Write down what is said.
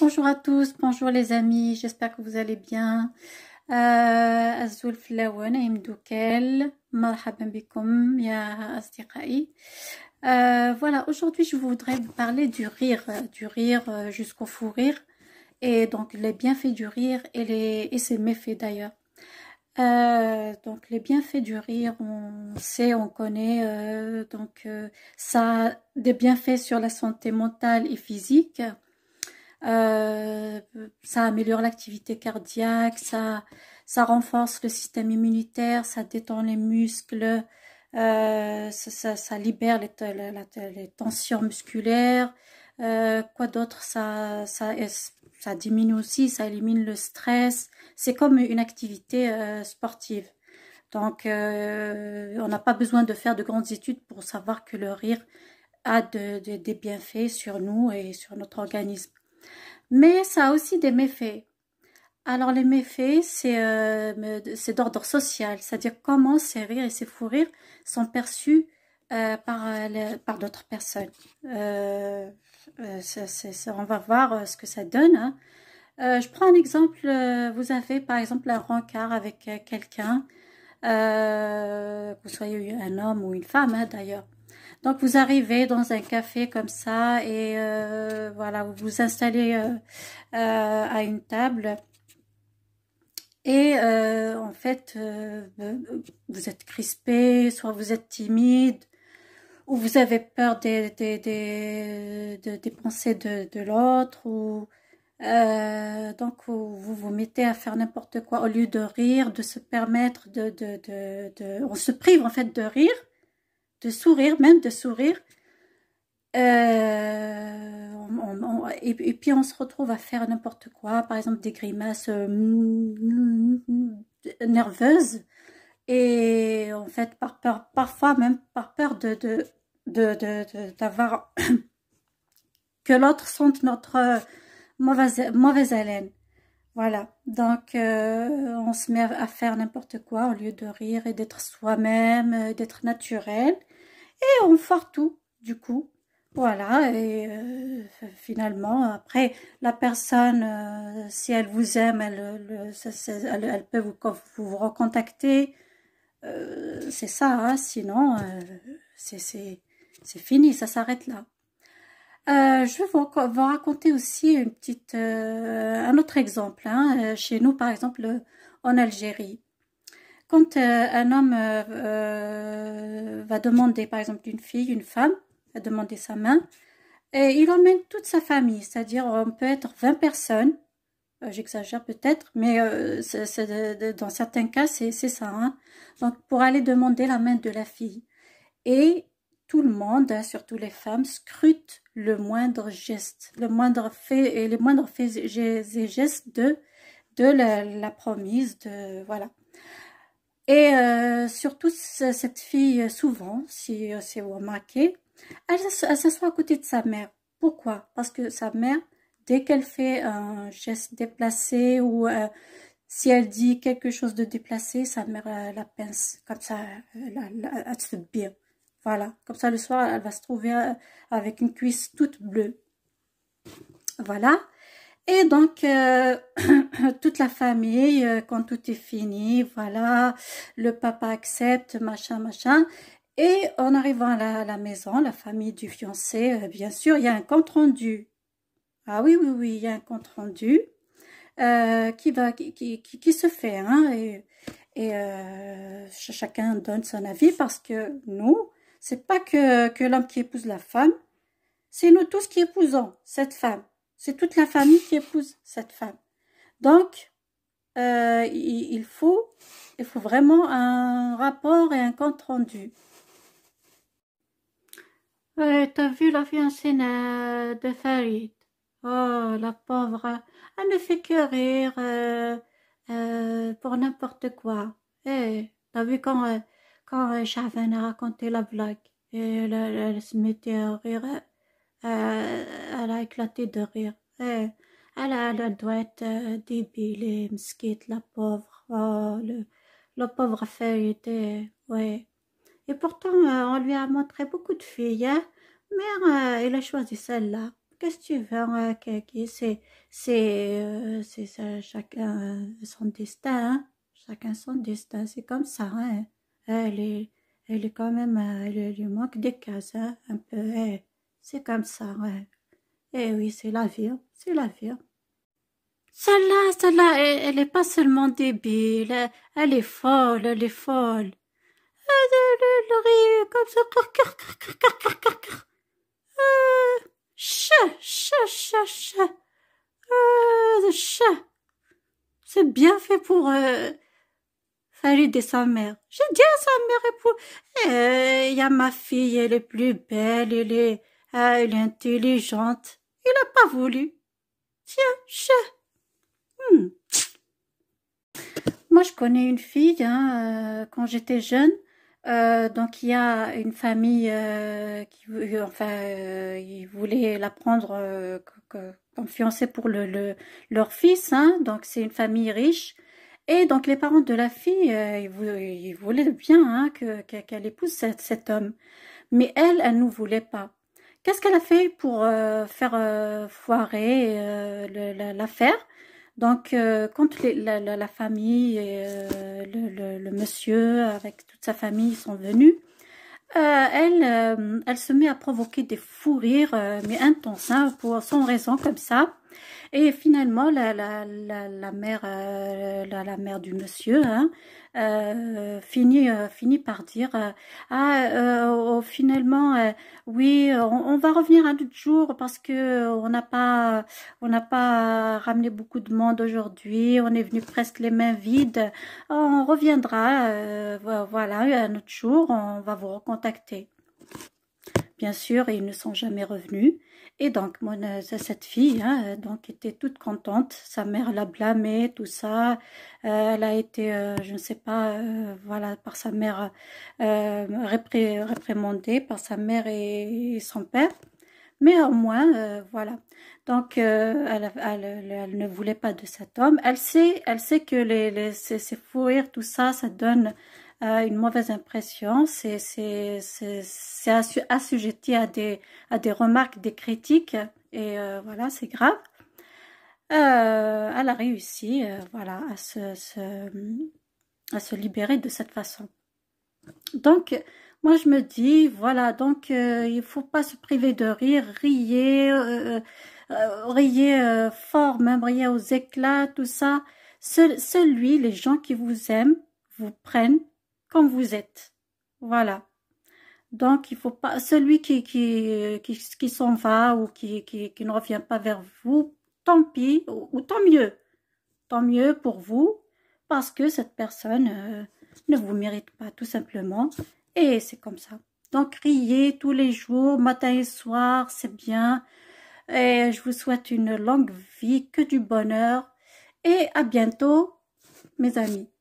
Bonjour à tous, bonjour les amis, j'espère que vous allez bien. أزول في اللاون يمدوكال مرحبا بكم يا أصدقائي. Voilà, aujourd'hui je voudrais vous parler du rire jusqu'au fou rire et donc les bienfaits du rire et ses méfaits d'ailleurs. Donc les bienfaits du rire, on sait, on connaît, ça a des bienfaits sur la santé mentale et physique. Euh, Ça améliore l'activité cardiaque, ça renforce le système immunitaire, ça détend les muscles, ça libère les tensions musculaires. Quoi d'autre? Ça diminue aussi, ça élimine le stress. C'est comme une activité sportive. Donc, on n'a pas besoin de faire de grandes études pour savoir que le rire a des bienfaits sur nous et sur notre organisme. Mais ça a aussi des méfaits. Alors les méfaits, c'est d'ordre social, c'est-à-dire comment ces rires et ces fous rires sont perçus par d'autres personnes. On va voir ce que ça donne, hein. Je prends un exemple, vous avez par exemple un rencard avec quelqu'un, que vous soyez un homme ou une femme, hein, d'ailleurs. Donc vous arrivez dans un café comme ça et voilà, vous vous installez à une table et en fait vous êtes crispé, soit vous êtes timide ou vous avez peur des pensées de l'autre ou donc vous vous mettez à faire n'importe quoi au lieu de rire, de se permettre on se prive en fait de rire, de sourire, même de sourire. Et puis on se retrouve à faire n'importe quoi, par exemple des grimaces nerveuses. Et en fait, par peur, parfois même par peur d'avoir que l'autre sente notre mauvaise haleine. Voilà, donc on se met à faire n'importe quoi au lieu de rire et d'être soi-même, d'être naturel. Et on foire tout, du coup. Voilà, et finalement, après, la personne, si elle vous aime, elle peut vous recontacter. C'est ça, hein, sinon, c'est fini, ça s'arrête là. Je vais vous raconter aussi un autre exemple, hein, chez nous, par exemple, en Algérie. Quand un homme va demander, par exemple, une fille, une femme, va demander sa main, et il emmène toute sa famille, c'est-à-dire on peut être 20 personnes, j'exagère peut-être, mais dans certains cas, c'est ça, hein. Donc, pour aller demander la main de la fille. Et tout le monde, hein, surtout les femmes, scrutent le moindre geste, le moindre fait et les moindres faits et gestes de la promise, voilà. Et surtout, cette fille, souvent, si vous remarquez, elle s'assoit à côté de sa mère. Pourquoi? Parce que sa mère, dès qu'elle fait un geste déplacé ou si elle dit quelque chose de déplacé, sa mère la pince. Comme ça, elle se fait bien. Voilà. Comme ça, le soir, elle va se trouver avec une cuisse toute bleue. Voilà. Et donc, toute la famille, quand tout est fini, voilà, le papa accepte, machin, machin. Et en arrivant à la maison, la famille du fiancé, bien sûr, il y a un compte rendu. Ah oui, oui, oui, il y a un compte rendu qui se fait, hein, et chacun donne son avis parce que nous, c'est pas que l'homme qui épouse la femme, c'est nous tous qui épousons cette femme. C'est toute la famille qui épouse cette femme. Donc, il faut vraiment un rapport et un compte rendu. T'as vu la fiancée de Farid? Oh, la pauvre, elle ne fait que rire pour n'importe quoi. T'as vu quand Chavan a raconté la blague et elle se mettait à rire, elle a éclaté de rire. Elle doit être débile et mesquite, la pauvre. Oh, le pauvre Farid, ouais. Et pourtant, on lui a montré beaucoup de filles, hein, mais elle a choisi celle-là. qu'est-ce que tu veux, hein, c'est ça, chacun son destin, hein. Chacun son destin, c'est comme ça, hein. Elle est, elle est quand même, elle lui manque des cases, hein, un peu, c'est comme ça, ouais. Eh oui, c'est la vie, hein, c'est la vie, hein. Celle-là, elle est pas seulement débile, elle est folle, elle est folle. Elle rit comme ça. Chat, chat, chat, chat. Chat. C'est bien fait pour valider sa mère. J'ai dit à sa mère, il y a ma fille, elle est plus belle, elle est intelligente. Il n'a pas voulu. Tiens, chat. Hmm. Moi, je connais une fille, hein, quand j'étais jeune. Donc, il y a une famille ils voulaient la prendre comme fiancée pour leur fils. Hein, donc, c'est une famille riche. Et donc, les parents de la fille, ils voulaient bien, hein, qu'elle épouse cet homme. Mais elle ne voulait pas. Qu'est-ce qu'elle a fait pour faire foirer l'affaire? Donc, quand la famille et le monsieur avec toute sa famille sont venus, elle se met à provoquer des fous rires, mais intenses, hein, sans raison comme ça. Et finalement, la mère, la mère du monsieur, hein, finit par dire, finalement, oui, on va revenir un autre jour parce que on n'a pas ramené beaucoup de monde aujourd'hui. On est venu presque les mains vides. On reviendra, voilà, un autre jour. On va vous recontacter. Bien sûr, ils ne sont jamais revenus. Et donc, cette fille, hein, donc, était toute contente. Sa mère l'a blâmée, tout ça. Elle a été, je ne sais pas, voilà, par sa mère, réprimandée par sa mère et son père. Mais au moins, voilà. Donc, elle ne voulait pas de cet homme. Elle sait que ces fous rires, tout ça, ça donne une mauvaise impression. C'est assujetti à des remarques, des critiques. Et voilà, c'est grave. Elle a réussi, voilà, à se libérer de cette façon. Donc, moi, je me dis, voilà, donc, il faut pas se priver de rire, riez fort, même riez aux éclats, tout ça. Les gens qui vous aiment, vous prennent comme vous êtes. Voilà. Donc, il faut pas, celui qui s'en va ou qui ne revient pas vers vous, tant pis, ou tant mieux pour vous, parce que cette personne ne vous mérite pas, tout simplement. Et c'est comme ça. Donc, riez tous les jours, matin et soir, c'est bien. Et je vous souhaite une longue vie, que du bonheur. Et à bientôt, mes amis.